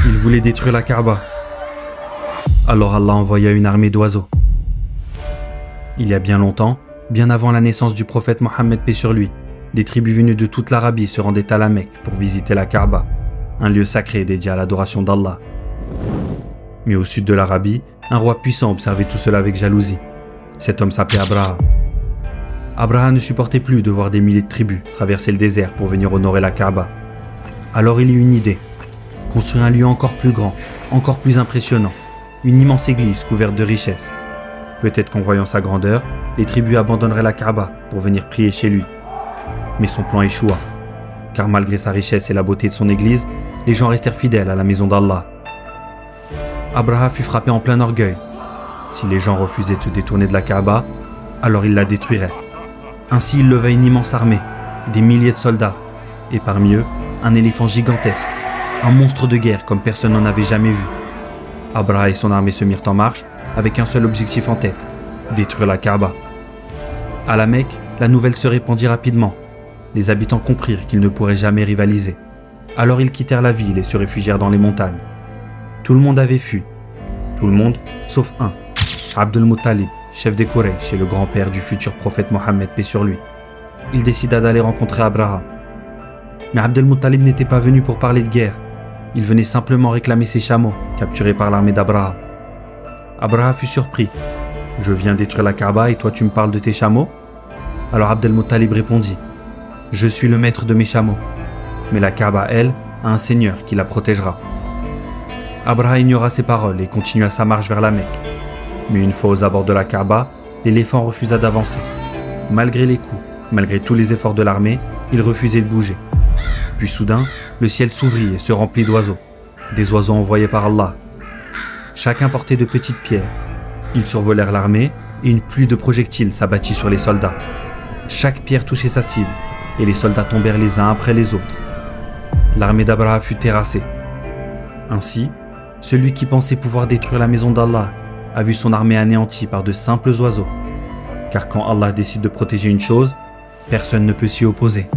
Il voulait détruire la Kaaba. Alors Allah envoya une armée d'oiseaux. Il y a bien longtemps, bien avant la naissance du prophète Mohammed paix sur lui, des tribus venues de toute l'Arabie se rendaient à la Mecque pour visiter la Kaaba, un lieu sacré dédié à l'adoration d'Allah. Mais au sud de l'Arabie, un roi puissant observait tout cela avec jalousie. Cet homme s'appelait Abraha. Abraha ne supportait plus de voir des milliers de tribus traverser le désert pour venir honorer la Kaaba. Alors il eut une idée, construire un lieu encore plus grand, encore plus impressionnant, une immense église couverte de richesses. Peut-être qu'en voyant sa grandeur, les tribus abandonneraient la Kaaba pour venir prier chez lui. Mais son plan échoua, car malgré sa richesse et la beauté de son église, les gens restèrent fidèles à la maison d'Allah. Abraha fut frappé en plein orgueil. Si les gens refusaient de se détourner de la Kaaba, alors il la détruirait. Ainsi il leva une immense armée, des milliers de soldats, et parmi eux, un éléphant gigantesque, un monstre de guerre comme personne n'en avait jamais vu. Abraha et son armée se mirent en marche avec un seul objectif en tête, détruire la Kaaba. À la Mecque, la nouvelle se répandit rapidement. Les habitants comprirent qu'ils ne pourraient jamais rivaliser. Alors ils quittèrent la ville et se réfugièrent dans les montagnes. Tout le monde avait fui. Tout le monde, sauf un, Abd al-Muttalib, chef des Quraysh et le grand-père du futur prophète Mohammed paix sur lui. Il décida d'aller rencontrer Abraha. Mais Abd al-Muttalib n'était pas venu pour parler de guerre. Il venait simplement réclamer ses chameaux, capturés par l'armée d'Abraha. Abraha fut surpris. « Je viens détruire la Kaaba et toi tu me parles de tes chameaux ?» Alors Abd al-Muttalib répondit « Je suis le maître de mes chameaux, mais la Kaaba, elle, a un seigneur qui la protégera. » Abraha ignora ces paroles et continua sa marche vers la Mecque. Mais une fois aux abords de la Kaaba, l'éléphant refusa d'avancer. Malgré les coups, malgré tous les efforts de l'armée, il refusait de bouger. Puis soudain, le ciel s'ouvrit et se remplit d'oiseaux. Des oiseaux envoyés par Allah. Chacun portait de petites pierres. Ils survolèrent l'armée et une pluie de projectiles s'abattit sur les soldats. Chaque pierre touchait sa cible et les soldats tombèrent les uns après les autres. L'armée d'Abraha fut terrassée. Ainsi, celui qui pensait pouvoir détruire la maison d'Allah a vu son armée anéantie par de simples oiseaux. Car quand Allah décide de protéger une chose, personne ne peut s'y opposer.